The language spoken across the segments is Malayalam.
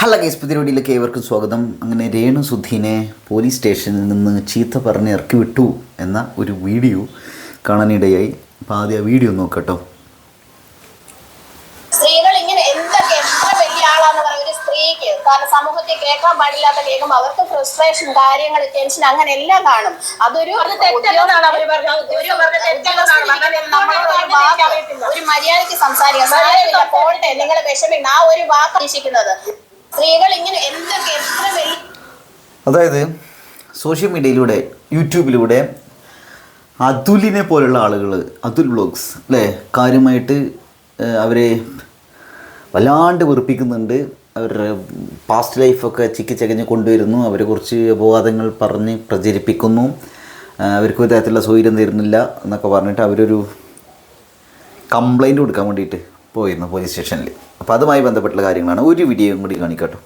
ഹലോ ഗൈസ്, പുതിയ വീഡിയോയിലേക്ക് ഏവർക്കും സ്വാഗതം. അങ്ങനെ രേണുസുധീനെ പോലീസ് സ്റ്റേഷനിൽ നിന്ന് ചീത്ത പറഞ്ഞ് ഇറക്കി വിട്ടു എന്ന ഒരു വീഡിയോ കാണാനിടയായി. അപ്പോൾ ആദ്യം ആ വീഡിയോ നോക്കട്ടോ. സ്ത്രീകൾ ഇങ്ങനെ എന്തൊക്കെ എത്ര വലിയ ആളാന്ന് പറയുന്ന ഒരു സ്ത്രീക്ക് കാരണം സമൂഹത്തിൽ കേൾക്കാൻ പാടില്ലാത്ത കേൾക്കുമ്പോൾ അവർക്ക് ഫ്രസ്ട്രേഷൻ, കാര്യങ്ങൾ, ടെൻഷൻ അങ്ങനെ എല്ലാം കാണും. അതൊരു ഒരു മര്യാദയ്ക്ക് സംസാരിക്കാം. പോട്ടെ, നിങ്ങൾ വിഷമിക്കണം, ആ ഒരു വാക്ക് പ്രതീക്ഷിക്കുന്നത്. സ്ത്രീകൾ ഇങ്ങനെ എന്തൊക്കെ എത്ര വലിയ, അതായത് സോഷ്യൽ മീഡിയയിലൂടെ, യൂട്യൂബിലൂടെ അതുലിനെ പോലുള്ള ആളുകൾ, അതുൽ വ്ളോഗ്സ് അല്ലേ, കാര്യമായിട്ട് അവരെ വല്ലാണ്ട് വെറുപ്പിക്കുന്നുണ്ട്. അവരുടെ പാസ്റ്റ് ലൈഫൊക്കെ ചിക്കിച്ചകഞ്ഞ് കൊണ്ടുവരുന്നു. അവരെക്കുറിച്ച് അപവാദങ്ങൾ പറഞ്ഞ് പ്രചരിപ്പിക്കുന്നു. അവർക്ക് ഒരു തരത്തിലുള്ള സൗകര്യം തരുന്നില്ല എന്നൊക്കെ പറഞ്ഞിട്ട് അവരൊരു കംപ്ലൈൻറ്റ് കൊടുക്കാൻ വേണ്ടിയിട്ട് പോയിരുന്നു പോലീസ് സ്റ്റേഷനിൽ. അപ്പോൾ അതുമായി ബന്ധപ്പെട്ടുള്ള കാര്യങ്ങളാണ്. ഒരു വീഡിയോയും കൂടി കാണിക്കട്ടോ.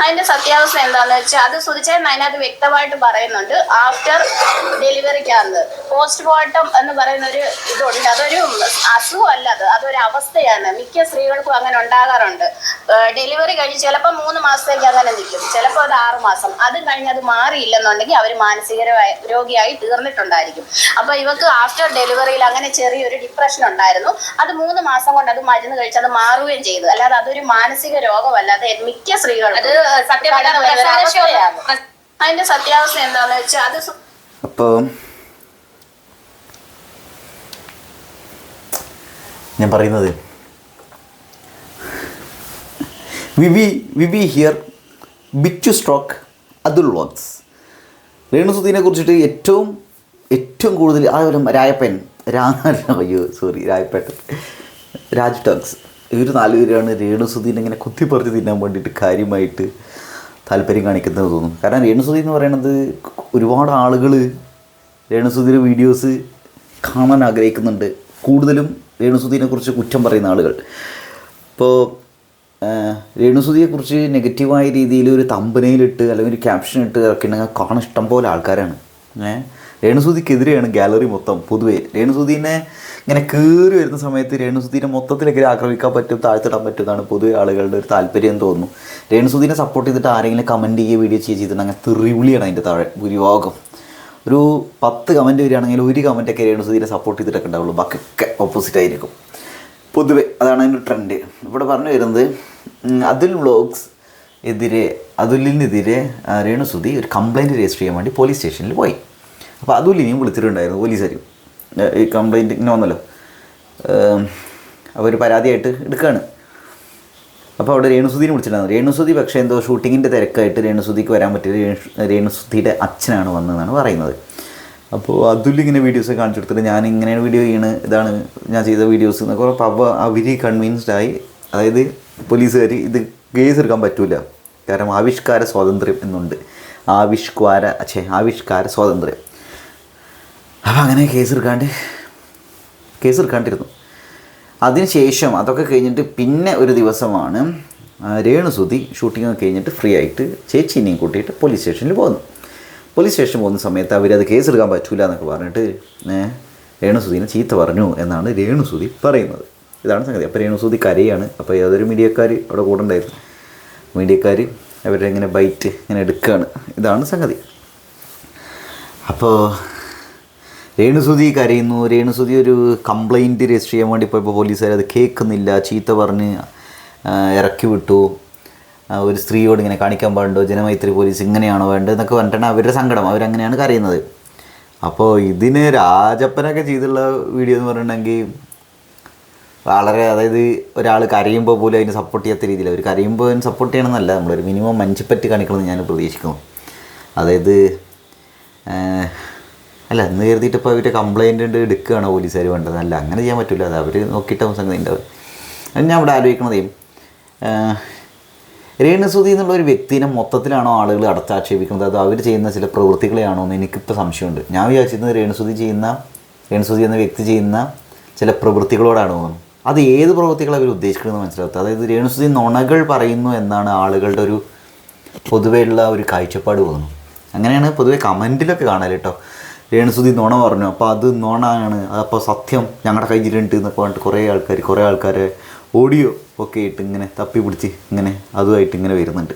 അതിന്റെ സത്യാവസ്ഥ എന്താണെന്ന് വെച്ചാൽ അത് സുധിച്ചേട്ടൻ അതിനകത്ത് വ്യക്തമായിട്ട് പറയുന്നുണ്ട്. ആഫ്റ്റർ ഡെലിവറിക്കാണ് പോസ്റ്റ്മോർട്ടം എന്ന് പറയുന്ന ഒരു ഇതുണ്ട്. അതൊരു അസുഖമല്ല, അതൊരു അവസ്ഥയാണ്. മിക്ക സ്ത്രീകൾക്കും അങ്ങനെ ഉണ്ടാകാറുണ്ട്. ഡെലിവറി കഴിഞ്ഞ് ചിലപ്പോൾ 3 മാസത്തേക്ക് അങ്ങനെ നിൽക്കും, ചിലപ്പോൾ അത് 6 മാസം. അത് കഴിഞ്ഞ് അത് മാറിയില്ലെന്നുണ്ടെങ്കിൽ അവർ മാനസിക രോഗിയായി തീർന്നിട്ടുണ്ടായിരിക്കും. അപ്പൊ ഇവക്ക് ആഫ്റ്റർ ഡെലിവറിയിൽ അങ്ങനെ ചെറിയൊരു ഡിപ്രഷൻ ഉണ്ടായിരുന്നു. അത് 3 മാസം കൊണ്ട് അത് മരുന്ന് കഴിച്ച് അത് മാറുകയും ചെയ്തു. അല്ലാതെ അതൊരു മാനസിക രോഗമല്ല. അത് മിക്ക സ്ത്രീകൾക്കും അതിന്റെ സത്യാവസ്ഥ എന്താന്ന് വെച്ചാൽ അത് അപ്പോൾ ഞാൻ പറയുന്നത് വിവി here Bichu stroke Athul vlogs. രേണുസുധീനെ കുറിച്ചിട്ട് ഏറ്റവും കൂടുതൽ രായപ്പൻ രായപ്പേട്ടൻ രാജ് ടോക്സ് ഇവർ 4 പേരാണ് രേണുസുധീനെ ഇങ്ങനെ കുത്തിപ്പറിച്ച് തിന്നാൻ വേണ്ടിയിട്ട് കാര്യമായിട്ട് താല്പര്യം കാണിക്കുന്നത് തോന്നുന്നു. കാരണം രേണുസുധി എന്ന് പറയുന്നത് ഒരുപാട് ആളുകൾ രേണുസുധിയുടെ വീഡിയോസ് കാണാൻ ആഗ്രഹിക്കുന്നുണ്ട്. കൂടുതലും രേണുസുധീനെക്കുറിച്ച് കുറ്റം പറയുന്ന ആളുകൾ. ഇപ്പോൾ രേണുസുധിയെക്കുറിച്ച് നെഗറ്റീവായ രീതിയിൽ ഒരു തമ്പനയിലിട്ട് അല്ലെങ്കിൽ ഒരു ക്യാപ്ഷൻ ഇട്ട് ഇറക്കിയിട്ടുണ്ടെങ്കിൽ കാണാൻ ഇഷ്ടം പോലെ ആൾക്കാരാണ്. രേണുസുധിക്കെതിരെയാണ് ഗാലറി മൊത്തം. പൊതുവേ രേണുസുധീനെ ഇങ്ങനെ കയറി വരുന്ന സമയത്ത് രേണുസുധീനെ മൊത്തത്തിലെങ്ങനെ ആക്രമിക്കാൻ പറ്റും, താഴ്ത്തിടാൻ പറ്റും എന്നാണ് പൊതുവെ ആളുകളുടെ ഒരു താല്പര്യം തോന്നുന്നു. രേണുസുധീനെ സപ്പോർട്ട് ചെയ്തിട്ട് ആരെങ്കിലും കമൻറ്റ് ചെയ്യുക, വീഡിയോ ചെയ്തിട്ടുണ്ടെങ്കിൽ തെറിവിളിയാണ് അതിൻ്റെ താഴെ ഭൂരിഭാഗം. ഒരു 10 കമൻറ്റ് വരികയാണെങ്കിൽ 1 കമൻറ്റൊക്കെ രേണുസുധീനെ സപ്പോർട്ട് ചെയ്തിട്ടൊക്കെ ഉണ്ടാവുള്ളൂ, ബാക്കിയൊക്കെ ഓപ്പോസിറ്റ് ആയിരിക്കും പൊതുവെ. അതാണ് അതിൻ്റെ ട്രെൻഡ്. ഇവിടെ പറഞ്ഞു വരുന്നത് അതുൽ വ്ളോഗ്സ് അതുലിനെതിരെ രേണുസുധി ഒരു കംപ്ലയിൻറ്റ് രജിസ്റ്റർ ചെയ്യാൻ വേണ്ടി പോലീസ് സ്റ്റേഷനിൽ പോയി. അപ്പോൾ അതുലിനെയും വിളിച്ചിട്ടുണ്ടായിരുന്നു പോലീസുകാരും. ഈ കംപ്ലയിൻറ്റ് ഇങ്ങനെ വന്നല്ലോ, അവർ പരാതിയായിട്ട് എടുക്കുകയാണ്. അപ്പോൾ അവിടെ രേണുസുധീനെ വിളിച്ചിട്ടുണ്ടായിരുന്നു. രേണുസുധി പക്ഷേ എന്തോ ഷൂട്ടിങ്ങിൻ്റെ തിരക്കായിട്ട് രേണുസുധിക്ക് വരാൻ പറ്റിയത് രേണുസുധിയുടെ അച്ഛനാണ് വന്നതെന്നാണ് പറയുന്നത്. അപ്പോൾ അതുലിങ്ങനെ വീഡിയോസ് കാണിച്ചു കൊടുത്തിട്ട് ഞാൻ ഇങ്ങനെയാണ് വീഡിയോ ചെയ്യണത്, ഇതാണ് ഞാൻ ചെയ്ത വീഡിയോസ് എന്നൊക്കെ. അപ്പോൾ അവർ കൺവിൻസ്ഡായി. അതായത് പോലീസുകാർ ഇത് കേസ് എടുക്കാൻ പറ്റില്ല, കാരണം ആവിഷ്കാര സ്വാതന്ത്ര്യം എന്നുണ്ട്. ആവിഷ്കാര സ്വാതന്ത്ര്യം. അപ്പോൾ അങ്ങനെ കേസ് എടുക്കാണ്ടിരുന്നു. അതിനുശേഷം അതൊക്കെ കഴിഞ്ഞിട്ട് പിന്നെ ഒരു ദിവസമാണ് രേണുസുധി ഷൂട്ടിംഗ് കഴിഞ്ഞിട്ട് ഫ്രീ ആയിട്ട് ചേച്ചീനെയും കൂട്ടിയിട്ട് പോലീസ് സ്റ്റേഷനിൽ പോകുന്നു. പോലീസ് സ്റ്റേഷനിൽ പോകുന്ന സമയത്ത് അവരത് കേസ് എടുക്കാൻ പറ്റില്ല എന്നൊക്കെ പറഞ്ഞിട്ട് രേണുസുധീനെ ചീത്ത പറഞ്ഞു എന്നാണ് രേണുസുധി പറയുന്നത്. ഇതാണ് സംഗതി. അപ്പോൾ രേണുസുധി കരയാണ്. അപ്പോൾ ഏതൊരു മീഡിയക്കാർ അവിടെ കൂടെ ഉണ്ടായിരുന്നു. മീഡിയക്കാർ അവരുടെ ഇങ്ങനെ ബൈറ്റ് ഇങ്ങനെ എടുക്കുകയാണ്. ഇതാണ് സംഗതി. അപ്പോൾ രേണുസുധി കരയുന്നു. രേണുസുധി ഒരു കംപ്ലയിൻറ്റ് രജിസ്റ്റർ ചെയ്യാൻ വേണ്ടി പോയപ്പോൾ പോലീസുകാർ അത് കേൾക്കുന്നില്ല, ചീത്ത പറഞ്ഞ് ഇറക്കി വിട്ടു. ഒരു സ്ത്രീയോട് ഇങ്ങനെ കാണിക്കാൻ പാടുണ്ടോ, ജനമൈത്രി പോലീസ് ഇങ്ങനെയാണോ വേണ്ടത് എന്നൊക്കെ പറഞ്ഞിട്ടാണ് അവരുടെ സങ്കടം. അവരങ്ങനെയാണ് കരയുന്നത്. അപ്പോൾ ഇതിന് രാജപ്പനൊക്കെ ചെയ്തുള്ള വീഡിയോ എന്ന് പറഞ്ഞിട്ടുണ്ടെങ്കിൽ വളരെ, അതായത് ഒരാൾ കരയുമ്പോൾ പോലും അതിന് സപ്പോർട്ട് ചെയ്യാത്ത രീതിയിൽ, അവർ കരയുമ്പോൾ അതിന് സപ്പോർട്ട് ചെയ്യണമെന്നല്ല, നമ്മളൊരു മിനിമം മഞ്ചപ്പറ്റി കാണിക്കണമെന്ന് ഞാൻ പ്രതീക്ഷിക്കുന്നു. അതായത് അല്ല എന്ന് കരുതിയിട്ട് ഇപ്പോൾ അവരുടെ കംപ്ലയിൻ്റ് എടുക്കുകയാണോ പോലീസുകാർ വേണ്ടത്? അല്ല, അങ്ങനെ ചെയ്യാൻ പറ്റില്ല. അത് അവർ നോക്കിയിട്ടാവും സംഗതി ഉണ്ടാവും. അത് ഞാൻ ഇവിടെ ആലോചിക്കണതേ, രേണുസുധി എന്നുള്ള ഒരു വ്യക്തിനെ മൊത്തത്തിലാണോ ആളുകൾ അടച്ചാക്ഷേപിക്കുന്നത്, അത് അവർ ചെയ്യുന്ന ചില പ്രവൃത്തികളെയാണോ എന്ന് എനിക്കിപ്പോൾ സംശയമുണ്ട്. ഞാൻ വിചാരിച്ചിരുന്നത് രേണുസുധി എന്ന വ്യക്തി ചെയ്യുന്ന ചില പ്രവൃത്തികളോടാണോ തോന്നുന്നു. അത് ഏത് പ്രവൃത്തികളാണ് അവർ ഉദ്ദേശിക്കുന്നത് മനസ്സിലാക്കുക. അതായത് രേണുസുധി നുണകൾ പറയുന്നു എന്നാണ് ആളുകളുടെ ഒരു പൊതുവെയുള്ള ഒരു കാഴ്ചപ്പാട് തോന്നുന്നു. അങ്ങനെയാണ് പൊതുവെ കമൻറ്റിലൊക്കെ കാണാൻ കേട്ടോ. രേണുസുധി നുണ പറഞ്ഞു, അപ്പോൾ അത് നുണയാണ്, അതപ്പോൾ സത്യം ഞങ്ങളുടെ കയ്യിലുണ്ട് എന്നൊക്കെ പറഞ്ഞിട്ട് കുറേ ആൾക്കാരെ ഓഡിയോ ഒക്കെ ആയിട്ട് ഇങ്ങനെ തപ്പി പിടിച്ച് ഇങ്ങനെ അതുമായിട്ട് ഇങ്ങനെ വരുന്നുണ്ട്.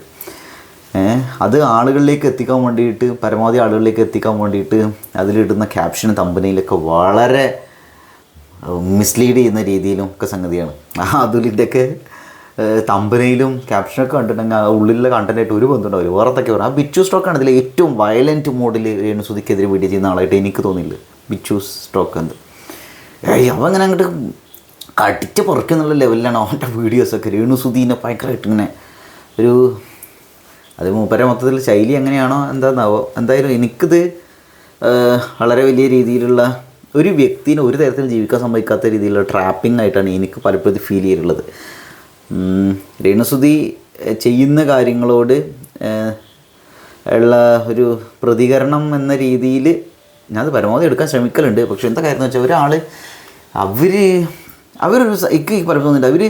അത് ആളുകളിലേക്ക് എത്തിക്കാൻ വേണ്ടിയിട്ട്, പരമാവധി ആളുകളിലേക്ക് എത്തിക്കാൻ വേണ്ടിയിട്ട് അതിലിടുന്ന ക്യാപ്ഷനും തമ്പനയിലൊക്കെ വളരെ മിസ്ലീഡ് ചെയ്യുന്ന രീതിയിലും ഒക്കെ സംഗതിയാണ്. അതുലിൻ്റെയൊക്കെ തമ്പനയിലും ക്യാപ്ഷനൊക്കെ കണ്ടിട്ടുണ്ടെങ്കിൽ ഉള്ളിലുള്ള കണ്ടൻറ്റായിട്ട് ഒരു ബന്ധമുണ്ടാവില്ല. വേറെത്തൊക്കെ പറയും. ആ ബിച്ചു സ്റ്റോക്കാണ് ഇതിൽ ഏറ്റവും വയലൻറ്റ് മോഡിൽ രേണുസുതിക്കെതിരെ വീഡിയോ ചെയ്യുന്ന ആളായിട്ട് എനിക്ക് തോന്നിയില്ല. ബിച്ചു സ്റ്റോക്ക് എന്ത് അവൻ അങ്ങനെ അങ്ങോട്ട് കടിച്ച് പുറക്കുന്നുള്ള ലെവലിലാണ് അവൻ്റെ വീഡിയോസൊക്കെ. രേണുസുധീനെ ഭയങ്കരമായിട്ട് ഇങ്ങനെ ഒരു, അത് മൂപ്പരെ മൊത്തത്തിൽ ശൈലി എങ്ങനെയാണോ എന്താണെന്നാവോ. എന്തായാലും എനിക്കിത് വളരെ വലിയ രീതിയിലുള്ള ഒരു വ്യക്തിനെ ഒരു തരത്തിൽ ജീവിക്കാൻ സമ്മതിക്കാത്ത രീതിയിലുള്ള ട്രാപ്പിംഗ് ആയിട്ടാണ് എനിക്ക് പലപ്പോഴും ഫീൽ ചെയ്തിട്ടുള്ളത്. രേണുസുധി ചെയ്യുന്ന കാര്യങ്ങളോട് ഉള്ള ഒരു പ്രതികരണം എന്ന രീതിയിൽ ഞാനത് പരമാവധി എടുക്കാൻ ശ്രമിക്കലുണ്ട്. പക്ഷേ എന്താ കാര്യം എന്ന് വെച്ചാൽ ഒരാൾ അവരൊരു എനിക്ക് പലപ്പോഴും അവർ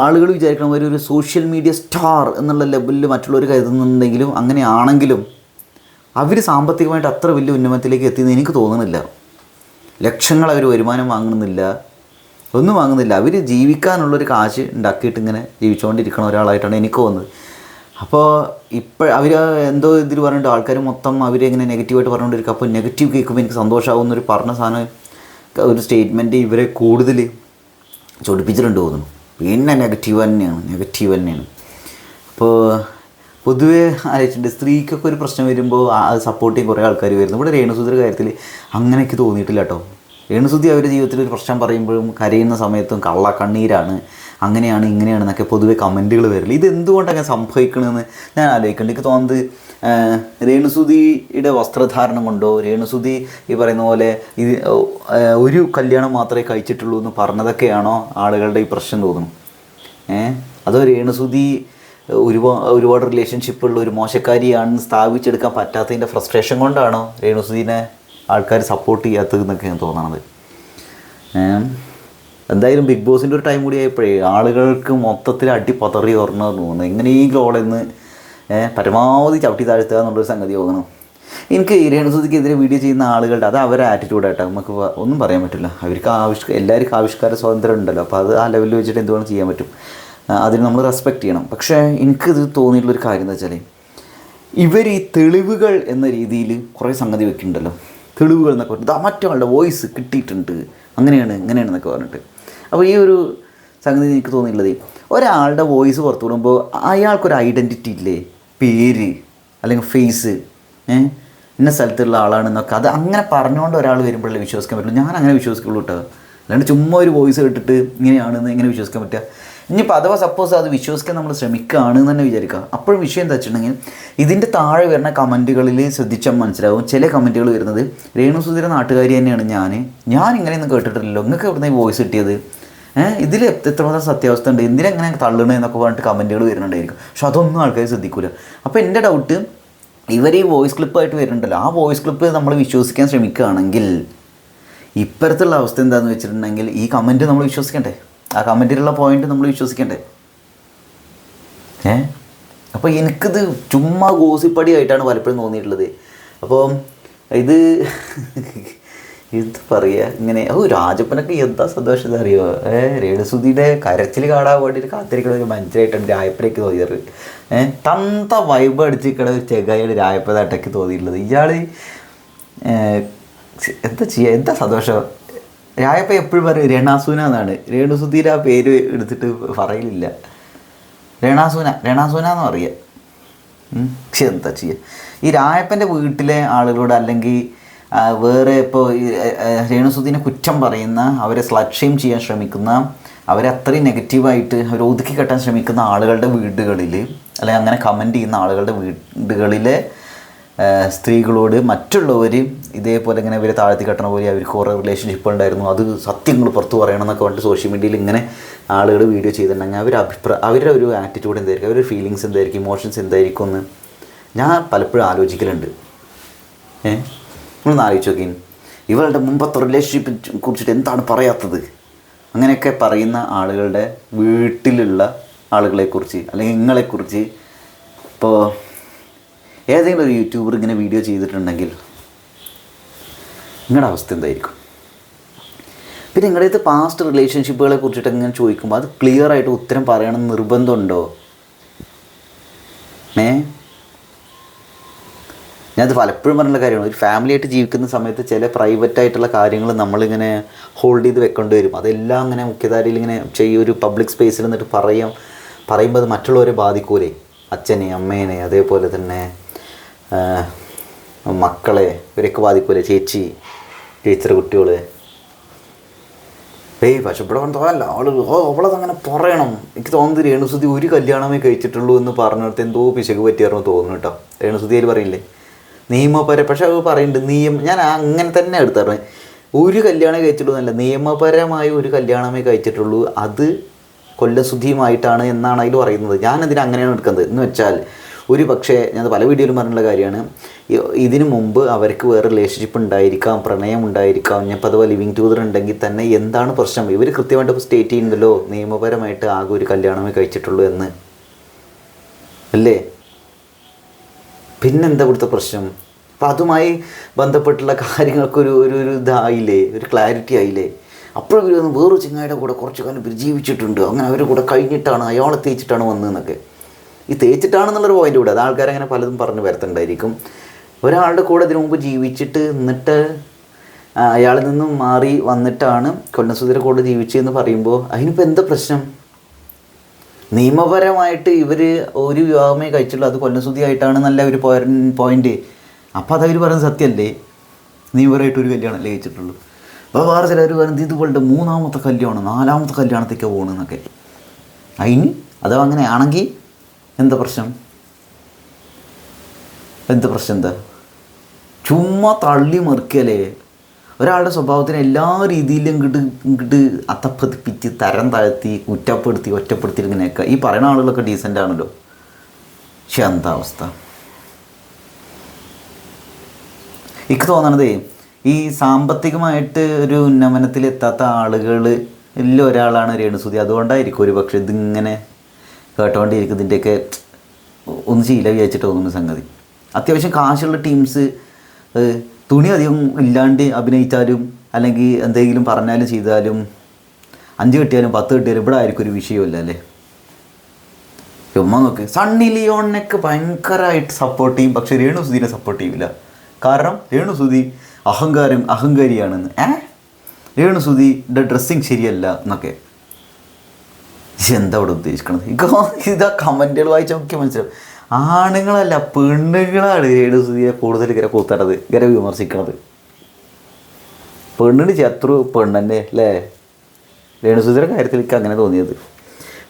ആളുകൾ വിചാരിക്കണം അവരൊരു സോഷ്യൽ മീഡിയ സ്റ്റാർ എന്നുള്ള ലെവലിൽ മറ്റുള്ളവർ കരുതുന്നുണ്ടെങ്കിലും അങ്ങനെയാണെങ്കിലും അവർ സാമ്പത്തികമായിട്ട് അത്ര വലിയ ഉന്നമനത്തിലേക്ക് എത്തിയെന്ന് എനിക്ക് തോന്നുന്നില്ല. ലക്ഷങ്ങൾ അവർ വരുമാനം വാങ്ങുന്നില്ല, ഒന്നും വാങ്ങുന്നില്ല. അവർ ജീവിക്കാനുള്ളൊരു കാശ് ഉണ്ടാക്കിയിട്ട് ഇങ്ങനെ ജീവിച്ചുകൊണ്ടിരിക്കുന്ന ഒരാളായിട്ടാണ് എനിക്ക് തോന്നുന്നത്. അപ്പോൾ അവർ എന്തോ ഇതിൽ പറഞ്ഞിട്ട് ആൾക്കാർ മൊത്തം അവരെങ്ങനെ നെഗറ്റീവായിട്ട് പറഞ്ഞുകൊണ്ടിരിക്കുക. അപ്പോൾ നെഗറ്റീവ് കേൾക്കുമ്പോൾ എനിക്ക് സന്തോഷമാകുന്നൊരു പറഞ്ഞ സാധനം, ഒരു സ്റ്റേറ്റ്മെൻറ്റ് ഇവരെ കൂടുതൽ ചൊടിപ്പിച്ചിട്ടുണ്ട് തോന്നുന്നു. പിന്നെ നെഗറ്റീവ് തന്നെയാണ്. അപ്പോൾ പൊതുവേ ആലോചിച്ചിട്ടുണ്ട്, സ്ത്രീക്കൊക്കെ ഒരു പ്രശ്നം വരുമ്പോൾ അത് സപ്പോർട്ട് ചെയ്യാൻ കുറേ ആൾക്കാർ വരുന്നു. ഇവിടെ രേണുസുധിയുടെ കാര്യത്തിൽ അങ്ങനെ എനിക്ക് തോന്നിയിട്ടില്ല കേട്ടോ. രേണുസുധി അവരുടെ ജീവിതത്തിൽ ഒരു പ്രശ്നം പറയുമ്പോഴും കരയുന്ന സമയത്തും കണ്ണീരാണ്, അങ്ങനെയാണ് ഇങ്ങനെയാണെന്നൊക്കെ പൊതുവെ കമൻറ്റുകൾ വരില്ല. ഇതെന്തുകൊണ്ടങ്ങനെ സംഭവിക്കണമെന്ന് ഞാൻ ആലോചിക്കുന്നുണ്ട്. എനിക്ക് തോന്നുന്നത് രേണുസുധിയുടെ വസ്ത്രധാരണം കൊണ്ടോ, രേണുസുധി ഈ പറയുന്ന പോലെ ഇത് ഒരു കല്യാണം മാത്രമേ കഴിച്ചിട്ടുള്ളൂ എന്ന് പറഞ്ഞതൊക്കെയാണോ ആളുകളുടെ ഈ പ്രശ്നം തോന്നുന്നു? അതോ രേണുസുധി ഒരുപാട് റിലേഷൻഷിപ്പുള്ള ഒരു മോശക്കാരിയാണെന്ന് സ്ഥാപിച്ചെടുക്കാൻ പറ്റാത്തതിൻ്റെ ഫ്രസ്ട്രേഷൻ കൊണ്ടാണോ രേണുസുധീനെ ആൾക്കാർ സപ്പോർട്ട് ചെയ്യാത്തതെന്നൊക്കെയാണ് തോന്നണത്. എന്തായാലും ബിഗ് ബോസിൻ്റെ ഒരു ടൈം കൂടി ആയപ്പോഴേ ആളുകൾക്ക് മൊത്തത്തിൽ അടി പതറി ഓർമ്മ തോന്നുന്നു. എങ്ങനെയെങ്കിലും ഓളെന്ന് പരമാവധി ചവിട്ടി താഴ്ത്തുക എന്നുള്ളൊരു സംഗതി തോന്നണം. എനിക്ക് രേണുസുധിക്കെതിരെ വീഡിയോ ചെയ്യുന്ന ആളുകളുടെ അത് അവരുടെ ആറ്റിറ്റ്യൂഡായിട്ടാണ്, നമുക്ക് ഒന്നും പറയാൻ പറ്റില്ല. അവർക്ക് എല്ലാവർക്കും ആവിഷ്കാര സ്വാതന്ത്ര്യം ഉണ്ടല്ലോ. അപ്പോൾ അത് ആ ലെവലിൽ വെച്ചിട്ട് എന്തുവേണം ചെയ്യാൻ പറ്റും, അതിന് നമ്മൾ റെസ്പെക്റ്റ് ചെയ്യണം. പക്ഷേ എനിക്കിത് തോന്നിയിട്ടുള്ളൊരു കാര്യം എന്ന് വെച്ചാൽ ഇവർ ഈ തെളിവുകൾ എന്ന രീതിയിൽ കുറേ സംഗതി വെക്കുന്നുണ്ടല്ലോ. തെളിവുകൾ എന്നൊക്കെ പറഞ്ഞിട്ട് മറ്റൊരാളുടെ വോയിസ് കിട്ടിയിട്ടുണ്ട്, അങ്ങനെയാണ് ഇങ്ങനെയാണെന്നൊക്കെ പറഞ്ഞിട്ട്. അപ്പോൾ ഈ ഒരു സംഗതി എനിക്ക് തോന്നിയിട്ടുള്ളത്, ഒരാളുടെ വോയിസ് പുറത്തു വിടുമ്പോൾ അയാൾക്കൊരു ഐഡൻറ്റിറ്റി ഇല്ലേ, പേര് അല്ലെങ്കിൽ ഫേസ്, ഇന്ന സ്ഥലത്തുള്ള ആളാണെന്നൊക്കെ. അത് അങ്ങനെ പറഞ്ഞുകൊണ്ട് ഒരാൾ വരുമ്പോഴല്ലേ വിശ്വസിക്കാൻ പറ്റുള്ളൂ. ഞാൻ അങ്ങനെ വിശ്വസിക്കുള്ളൂ കേട്ടോ. അല്ലാണ്ട് ചുമ്മാ ഒരു വോയിസ് കേട്ടിട്ട് ഇങ്ങനെയാണെന്ന് എങ്ങനെ വിശ്വസിക്കാൻ പറ്റുക? ഇനിയിപ്പോൾ അഥവാ സപ്പോസ് അത് വിശ്വസിക്കാൻ നമ്മൾ ശ്രമിക്കുകയാണെന്ന് തന്നെ വിചാരിക്കുക. അപ്പോഴും വിഷയം എന്താ വെച്ചിട്ടുണ്ടെങ്കിൽ ഇതിൻ്റെ താഴെ വരുന്ന കമൻറ്റുകളിൽ ശ്രദ്ധിച്ചാൽ മനസ്സിലാവും. ചില കമൻറ്റുകൾ വരുന്നത് രേണുസുധിയുടെ നാട്ടുകാരി തന്നെയാണ് ഞാൻ ഇങ്ങനെയൊന്നും കേട്ടിട്ടില്ലല്ലോ, നിങ്ങൾക്ക് എവിടുന്ന ഈ വോയിസ് കിട്ടിയത്, ഇതിൽ എത്രമാത്രം സത്യാവസ്ഥ ഉണ്ട്, എന്തിനെങ്ങനെ തള്ളണേ എന്നൊക്കെ പറഞ്ഞിട്ട് കമൻറ്റുകൾ വരുന്നുണ്ടായിരിക്കും. പക്ഷെ അതൊന്നും ആൾക്കാർ ശ്രദ്ധിക്കില്ല. അപ്പോൾ എൻ്റെ ഡൗട്ട്, ഇവർ ഈ വോയിസ് ക്ലിപ്പായിട്ട് വരുന്നുണ്ടല്ലോ, ആ വോയിസ് ക്ലിപ്പ് നമ്മൾ വിശ്വസിക്കാൻ ശ്രമിക്കുകയാണെങ്കിൽ ഇപ്പോഴത്തുള്ള അവസ്ഥ എന്താണെന്ന് വെച്ചിട്ടുണ്ടെങ്കിൽ ഈ കമൻറ്റ് നമ്മൾ വിശ്വസിക്കണ്ടേ, ആ കമൻറ്റിലുള്ള പോയിന്റ് നമ്മൾ വിശ്വസിക്കണ്ടേ? അപ്പോൾ എനിക്കിത് ചുമ്മാ ഗോസിപ്പടിയായിട്ടാണ് പലപ്പോഴും തോന്നിയിട്ടുള്ളത്. അപ്പോൾ ഇത് പറയുക ഇങ്ങനെ, രാജപ്പനൊക്കെ എന്താ സന്തോഷം അറിയോ, രേണുസുധിയുടെ കരച്ചിൽ കാണാൻ വേണ്ടിയിട്ട് കാത്തിരിക്കുന്ന ഒരു മനുഷ്യരായിട്ടാണ് രായപ്പനൊക്കെ തോന്നിയത്. തന്ത വൈബ് അടിച്ചിരിക്കണ ഒരു ചെഗായാണ് രായപ്പനായിട്ടൊക്കെ തോന്നിയിട്ടുള്ളത്. ഇയാൾ എന്താ ചെയ്യുക, എന്താ സന്തോഷം. രായപ്പ എപ്പോഴും പറയും രണാസൂന എന്നാണ്, രേണുസുധിയുടെ ആ പേര് എടുത്തിട്ട് പറയലില്ല. രണാസൂന എന്ന് പറയുക. പക്ഷെ എന്താ ചെയ്യുക, ഈ രായപ്പൻ്റെ വീട്ടിലെ ആളുകളോട് അല്ലെങ്കിൽ വേറെ ഇപ്പോൾ ഈ രേണുസുധിനെ കുറ്റം പറയുന്ന, അവരെ സ്ലട്ട് ഷെയിം ചെയ്യാൻ ശ്രമിക്കുന്ന, അവരെ അത്രയും നെഗറ്റീവായിട്ട് അവർ ഒതുക്കി കെട്ടാൻ ശ്രമിക്കുന്ന ആളുകളുടെ വീടുകളിൽ, അല്ലെങ്കിൽ അങ്ങനെ കമൻറ്റ് ചെയ്യുന്ന ആളുകളുടെ വീടുകളിലെ സ്ത്രീകളോട് മറ്റുള്ളവർ ഇതേപോലെ ഇങ്ങനെ ഇവരെ താഴ്ത്തി കെട്ടണ പോലെ അവർക്ക് കുറേ റിലേഷൻഷിപ്പ് ഉണ്ടായിരുന്നു, അത് സത്യങ്ങൾ പുറത്ത് പറയണം എന്നൊക്കെ പറഞ്ഞിട്ട് സോഷ്യൽ മീഡിയയിൽ ഇങ്ങനെ ആളുകൾ വീഡിയോ ചെയ്തിട്ടുണ്ടെങ്കിൽ അവരുടെ ഒരു ആറ്റിറ്റ്യൂഡ് എന്തായിരിക്കും, അവരുടെ ഫീലിങ്സ് എന്തായിരിക്കും, ഇമോഷൻസ് എന്തായിരിക്കും എന്ന് ഞാൻ പലപ്പോഴും ആലോചിക്കലുണ്ട്. നിങ്ങളൊന്ന് ആലോചിച്ച് നോക്കി, ഇവളുടെ മുമ്പത്തെ റിലേഷൻഷിപ്പിനെ കുറിച്ചിട്ട് എന്താണ് പറയാത്തത്, അങ്ങനെയൊക്കെ പറയുന്ന ആളുകളുടെ വീട്ടിലുള്ള ആളുകളെക്കുറിച്ച് അല്ലെങ്കിൽ നിങ്ങളെക്കുറിച്ച് ഇപ്പോൾ ഏതെങ്കിലും ഒരു യൂട്യൂബർ ഇങ്ങനെ വീഡിയോ ചെയ്തിട്ടുണ്ടെങ്കിൽ നിങ്ങളുടെ അവസ്ഥ എന്തായിരിക്കും? പിന്നെ നിങ്ങളുടെ പാസ്റ്റ് റിലേഷൻഷിപ്പുകളെ കുറിച്ചിട്ട് ഇങ്ങനെ ചോദിക്കുമ്പോൾ അത് ക്ലിയർ ആയിട്ട് ഉത്തരം പറയണം നിർബന്ധമുണ്ടോ? ഞാനത് പലപ്പോഴും പറഞ്ഞുള്ള കാര്യമാണ്. ഒരു ഫാമിലിയായിട്ട് ജീവിക്കുന്ന സമയത്ത് ചില പ്രൈവറ്റായിട്ടുള്ള കാര്യങ്ങൾ നമ്മളിങ്ങനെ ഹോൾഡ് ചെയ്ത് വെക്കേണ്ടി വരും. അതെല്ലാം ഇങ്ങനെ മുഖ്യധാരയിൽ ഇങ്ങനെ ഒരു പബ്ലിക് സ്പേസിൽ നിന്നിട്ട് പറയുമ്പോൾ അത് മറ്റുള്ളവരെ ബാധിക്കൂലേ? അച്ഛനെ, അമ്മേനെ, അതേപോലെ തന്നെ മക്കളെ, ഇവരൊക്കെ ബാധിക്കൂലേ? ചേച്ചിയുടെ കുട്ടികൾ. പക്ഷെ ഇവിടെ തോന്നല്ല അവളതങ്ങനെ പറയണം. എനിക്ക് തോന്നുന്നത് രേണുസുതി ഒരു കല്യാണമേ കഴിച്ചിട്ടുള്ളൂ എന്ന് പറഞ്ഞിടത്ത് എന്തോ പിശക് പറ്റിയായിരുന്നു തോന്നുന്നു കേട്ടോ. രേണുസുതി അതിൽ പറയില്ലേ പക്ഷെ അത് പറയുന്നുണ്ട് ഞാൻ അങ്ങനെ തന്നെ എടുത്തറിഞ്ഞു. ഒരു കല്യാണം കഴിച്ചിട്ടുള്ളൂ എന്നല്ല, നിയമപരമായ ഒരു കല്യാണമേ കഴിച്ചിട്ടുള്ളൂ, അത് കൊല്ലശുദ്ധിയുമായിട്ടാണ് എന്നാണ് അതിൽ പറയുന്നത്. ഞാനതിന് അങ്ങനെയാണ് എടുക്കുന്നത്. എന്ന് വെച്ചാൽ ഒരു പക്ഷേ ഞാൻ പല വീഡിയോയിലും പറഞ്ഞിട്ടുള്ള കാര്യമാണ്, ഇതിനു മുമ്പ് അവർക്ക് വേറെ റിലേഷൻഷിപ്പ് ഉണ്ടായിരിക്കാം, പ്രണയം ഉണ്ടായിരിക്കാം, ഇനിയിപ്പോൾ അഥവാ ലിവിങ് ടുഗദർ ഉണ്ടെങ്കിൽ തന്നെ എന്താണ് പ്രശ്നം? ഇവർ കൃത്യമായിട്ട് സ്റ്റേറ്റ് ചെയ്യുന്നുണ്ടല്ലോ നിയമപരമായിട്ട് ആകെ ഒരു കല്യാണമേ കഴിച്ചിട്ടുള്ളൂ എന്ന് അല്ലേ? പിന്നെന്താ ഇവിടുത്തെ പ്രശ്നം? അപ്പം അതുമായി ബന്ധപ്പെട്ടുള്ള കാര്യങ്ങൾക്കൊരു ഇതായില്ലേ, ഒരു ക്ലാരിറ്റി ആയില്ലേ? അപ്പോഴും വേറൊരു ചിങ്ങായുടെ കൂടെ കുറച്ച് കാലം ഇവർ ജീവിച്ചിട്ടുണ്ട്, അങ്ങനെ അവരുടെ കൂടെ കഴിഞ്ഞിട്ടാണ്, അയാളെ തേച്ചിട്ടാണ് വന്നതെന്നൊക്കെ. ഈ തേച്ചിട്ടാണെന്നുള്ളൊരു പോയിൻ്റ് കൂടെ അത് ആൾക്കാരങ്ങനെ പലതും പറഞ്ഞ് വരുത്തുന്നുണ്ടായിരിക്കും. ഒരാളുടെ കൂടെ ഇതിനു മുമ്പ് ജീവിച്ചിട്ട് എന്നിട്ട് അയാളിൽ നിന്നും മാറി വന്നിട്ടാണ് കൊല്ലസുതിയുടെ കൂടെ ജീവിച്ചതെന്ന് പറയുമ്പോൾ അതിനിപ്പോൾ എന്താ പ്രശ്നം? നിയമപരമായിട്ട് ഇവർ ഒരു വിവാഹമേ കഴിച്ചുള്ളൂ, അത് കൊല്ലസുതിയായിട്ടാണ് നല്ല ഒരു പോയിൻ്റ്. അപ്പോൾ അതവർ പറയുന്നത് സത്യമല്ലേ? നിയമപരമായിട്ടൊരു കല്യാണമല്ലേ കഴിച്ചിട്ടുള്ളൂ. അപ്പോൾ വേറെ ചിലർ പറയുന്നത് ഇതുപോലത്തെ 3ാമത്തെ കല്യാണം 4ാമത്തെ കല്യാണത്തേക്ക് പോകണമെന്നൊക്കെ. അതിന് അഥവാ അങ്ങനെ ആണെങ്കിൽ എന്താ പ്രശ്നം? എന്താ ചുമ്മാ തള്ളി മറിക്കല്ലേ? ഒരാളുടെ സ്വഭാവത്തിന് എല്ലാ രീതിയിലും ഇങ്ങോട്ട് അത്തപ്പതിപ്പിച്ച് തരം താഴ്ത്തി ഒറ്റപ്പെടുത്തി ഇങ്ങനെയൊക്കെ ഈ പറയുന്ന ആളുകളൊക്കെ ഡീസൻ്റ് ആണല്ലോ. പക്ഷെ എന്താ അവസ്ഥ? എനിക്ക് തോന്നണതേ ഈ സാമ്പത്തികമായിട്ട് ഒരു ഉന്നമനത്തിലെത്താത്ത ആളുകൾ എല്ലാം ഒരാളാണ് രേണുസുതി. അതുകൊണ്ടായിരിക്കും ഒരു പക്ഷേ ഇതിങ്ങനെ കേട്ടോണ്ടിരിക്കുന്നതിൻ്റെയൊക്കെ ഒന്ന് ശീല വിചാരിച്ചിട്ട് തോന്നുന്ന സംഗതി. അത്യാവശ്യം കാശുള്ള ടീംസ് തുണി അധികം ഇല്ലാണ്ട് അഭിനയിച്ചാലും അല്ലെങ്കിൽ എന്തെങ്കിലും പറഞ്ഞാലും ചെയ്താലും 5 കിട്ടിയാലും 10 കിട്ടിയാലും ഇവിടെ ആയിരിക്കും ഒരു വിഷയമില്ല അല്ലേ? നോക്ക്, സണ്ണി ലിയോണിനൊക്കെ ഭയങ്കരമായിട്ട് സപ്പോർട്ട് ചെയ്യും, പക്ഷെ രേണുസുതിനെ സപ്പോർട്ട് ചെയ്യില്ല. കാരണം രേണുസുതി അഹങ്കാരിയാണെന്ന്. രേണുസുതിയുടെ ഡ്രസ്സിങ് ശരിയല്ല എന്നൊക്കെ. എന്താ ഇവിടെ ഉദ്ദേശിക്കണത്? ഇതാ കമൻറ്റുകൾ വായിച്ചാൽ നമുക്ക് മനസ്സിലാവും. ആണുങ്ങളല്ല പെണ്ണുങ്ങളാണ് രേണുസുതിയെ കൂടുതൽ ഇങ്ങനെ കൂത്തണത്, ഇങ്ങനെ വിമർശിക്കണത്. പെണ്ണിന് ശത്രു പെണ്ണെന്നെ അല്ലേ? രേണുസുതിയുടെ കാര്യത്തിൽ എനിക്ക് അങ്ങനെ തോന്നിയത്.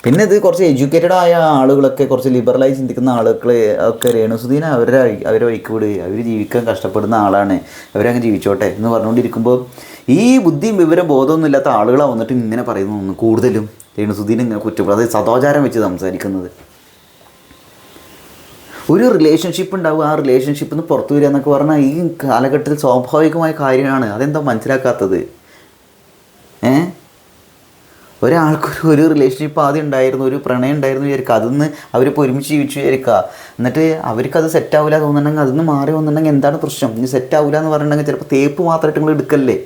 പിന്നെ ഇത് കുറച്ച് എഡ്യൂക്കേറ്റഡ് ആയ ആളുകളൊക്കെ, കുറച്ച് ലിബറലായി ചിന്തിക്കുന്ന ആളുകളെ ഒക്കെ രേണുസുദീനെ അവരെ വഴിക്ക് വിടുക, അവർ ജീവിക്കാൻ കഷ്ടപ്പെടുന്ന ആളാണ്, അവരങ്ങ് ജീവിച്ചോട്ടെ എന്ന് പറഞ്ഞുകൊണ്ടിരിക്കുമ്പോൾ ഈ ബുദ്ധിയും വിവരം ബോധമൊന്നും ഇല്ലാത്ത ആളുകളാണ് വന്നിട്ട് ഇങ്ങനെ പറയുന്നു കൂടുതലും രേണുസുദീനെ ഇങ്ങനെ കുറ്റപ്പെടും. അതായത് സദാചാരം വെച്ച് സംസാരിക്കുന്നത്. ഒരു റിലേഷൻഷിപ്പ് ഉണ്ടാവുക, ആ റിലേഷൻഷിപ്പിൽ നിന്ന് പുറത്തു വരിക എന്നൊക്കെ പറഞ്ഞാൽ ഈ കാലഘട്ടത്തിൽ സ്വാഭാവികമായ കാര്യമാണ്. അതെന്താ മനസ്സിലാക്കാത്തത്? ഒരാൾക്കൊരു റിലേഷൻഷിപ്പ് ആദ്യം ഉണ്ടായിരുന്നു, ഒരു പ്രണയം ഉണ്ടായിരുന്നു വിചാരിക്കുക, അതിന്ന് അവരിപ്പോൾ ഒരുമിച്ച് ജീവിച്ചു വിചാരിക്കുക, എന്നിട്ട് അവർക്കത് സെറ്റാവില്ല തോന്നുന്നുണ്ടെങ്കിൽ അതിന്ന് മാറി വന്നിട്ടുണ്ടെങ്കിൽ എന്താണ് പ്രശ്നം? ഇനി സെറ്റാവില്ല എന്ന് പറഞ്ഞിട്ടുണ്ടെങ്കിൽ ചിലപ്പോൾ തേപ്പ് മാത്രമായിട്ട് നിങ്ങൾ എടുക്കല്ലേ?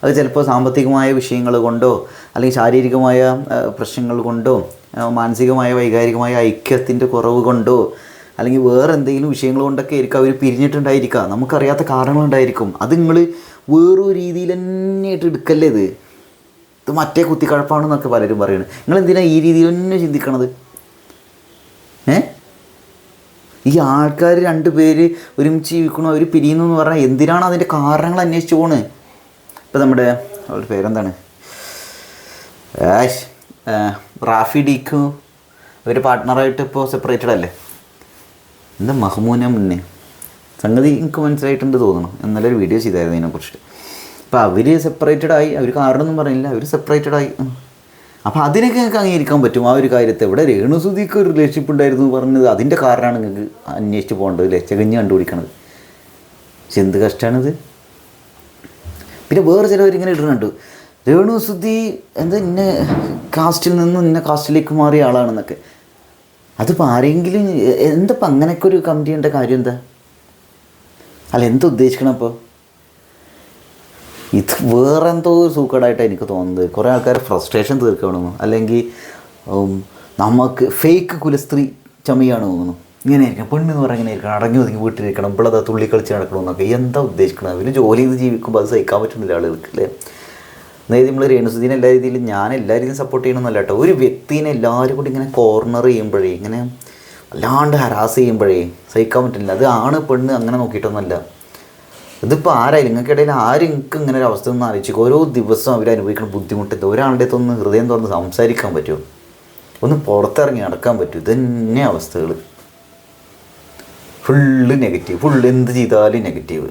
അത് ചിലപ്പോൾ സാമ്പത്തികമായ വിഷയങ്ങൾ കൊണ്ടോ അല്ലെങ്കിൽ ശാരീരികമായ പ്രശ്നങ്ങൾ കൊണ്ടോ മാനസികമായ വൈകാരികമായ ഐക്യത്തിൻ്റെ കുറവ് കൊണ്ടോ അല്ലെങ്കിൽ വേറെ എന്തെങ്കിലും വിഷയങ്ങൾ കൊണ്ടൊക്കെ ആയിരിക്കും അവർ പിരിഞ്ഞിട്ടുണ്ടായിരിക്കുക. നമുക്കറിയാത്ത കാരണങ്ങളുണ്ടായിരിക്കും. അത് നിങ്ങൾ വേറൊരു രീതിയിൽ തന്നെയായിട്ട് എടുക്കല്ലേ? ഇത് മറ്റേ കുത്തിക്കഴപ്പാണെന്നൊക്കെ പലരും പറയുന്നത്. നിങ്ങളെന്തിനാണ് ഈ രീതിയിൽ തന്നെ ചിന്തിക്കണത്? ഈ ആൾക്കാർ 2 പേര് ഒരുമിച്ച് ജീവിക്കണോ, അവർ പിരിയുന്നു എന്ന് പറഞ്ഞാൽ എന്തിനാണ് അതിൻ്റെ കാരണങ്ങൾ അന്വേഷിച്ച് പോണ്? ഇപ്പോൾ നമ്മുടെ അവരുടെ പേരെന്താണ്, റാഫി ഡിക്കും അവർ പാർട്ട്ണറായിട്ട് ഇപ്പോൾ സെപ്പറേറ്റഡ് അല്ലേ? എന്താ മഹ്മൂന മുന്നേ സംഗതി എനിക്ക് മനസ്സിലായിട്ടുണ്ട് തോന്നുന്നു. എന്നാലും ഒരു വീഡിയോ ചെയ്തായിരുന്നു ഇതിനെക്കുറിച്ചിട്ട്. അപ്പോൾ അവർ സെപ്പറേറ്റഡായി, അവർ കാരണമൊന്നും പറഞ്ഞില്ല, അവർ സെപ്പറേറ്റഡായി. അപ്പോൾ അതിനൊക്കെ നിങ്ങൾക്ക് അംഗീകരിക്കാൻ പറ്റും ആ ഒരു കാര്യത്തെ. ഇവിടെ രേണുസുതിക്ക് ഒരു റിലേഷൻഷിപ്പ് ഉണ്ടായിരുന്നു പറഞ്ഞത് അതിൻ്റെ കാരണമാണ് നിങ്ങൾക്ക് അന്വേഷിച്ച് പോകേണ്ടത് അല്ലേ, ചെകഞ്ഞ് കണ്ടുപിടിക്കണത്. പക്ഷെ എന്ത് കഷ്ടമാണിത്. പിന്നെ വേറെ ചിലവരിങ്ങനെ ഇടുന്നുണ്ട്, രേണുസുതി എന്താ ഇന്ന കാസ്റ്റിൽ നിന്നും ഇന്ന കാസ്റ്റിലേക്ക് മാറിയ ആളാണെന്നൊക്കെ. അതിപ്പോൾ ആരെങ്കിലും എന്തപ്പോൾ അങ്ങനെയൊക്കെ ഒരു കമൻറ്റ് ചെയ്യേണ്ട കാര്യം എന്താ? അല്ല എന്താ ഉദ്ദേശിക്കണം? അപ്പോൾ ഇത് വേറെ എന്തോ ഒരു സൂക്കേടായിട്ടാണ് എനിക്ക് തോന്നുന്നത്. കുറേ ആൾക്കാർ ഫ്രസ്ട്രേഷൻ തീർക്കണം, അല്ലെങ്കിൽ നമുക്ക് ഫേക്ക് കുലസ്ത്രീ ചമയാണ് തോന്നുന്നു. ഇങ്ങനെ ആയിരിക്കണം, പെണ്ണെന്ന് പറഞ്ഞാൽ ഇങ്ങനെ ആയിരിക്കണം, അടങ്ങി ഒതുങ്ങി വീട്ടിലിരിക്കണം, ഇപ്പോഴത് തുള്ളി കളിച്ച് നടക്കണമെന്നൊക്കെ. എന്താ ഉദ്ദേശിക്കണം? അവർ ജോലി ചെയ്ത് ജീവിക്കുമ്പോൾ അത് സഹിക്കാൻ പറ്റുന്നില്ല ആളുകൾക്ക് അല്ലേ. അതായത് നമ്മൾ രേണുസുദീനെ എല്ലാ രീതിയിലും ഞാൻ എല്ലാ രീതിയിലും സപ്പോർട്ട് ചെയ്യണമെന്നല്ല കേട്ടോ. ഒരു വ്യക്തിനെ എല്ലാവരും കൂടി ഇങ്ങനെ കോർണർ ചെയ്യുമ്പോഴേ, ഇങ്ങനെ അല്ലാണ്ട് ഹരാസ് ചെയ്യുമ്പോഴേ സഹിക്കാൻ പറ്റില്ല. അത് ആണ് പെണ്ണ് അങ്ങനെ നോക്കിയിട്ടൊന്നുമല്ല. ഇതിപ്പോൾ ആരായാലും നിങ്ങൾക്കിടയിൽ ആരും നിങ്ങൾക്ക് ഇങ്ങനെ ഒരു അവസ്ഥ ഒന്ന് ആലോചിക്കും. ഓരോ ദിവസവും അവരനുഭവിക്കുന്ന ബുദ്ധിമുട്ട് ഒരാളുടെ അടുത്തൊന്ന് ഹൃദയം തുറന്ന് സംസാരിക്കാൻ പറ്റുമോ? ഒന്ന് പുറത്തിറങ്ങി നടക്കാൻ പറ്റും? ഇതന്നെ അവസ്ഥകൾ. ഫുള്ള് നെഗറ്റീവ്, ഫുള്ള് എന്ത് ചെയ്താലും നെഗറ്റീവ്.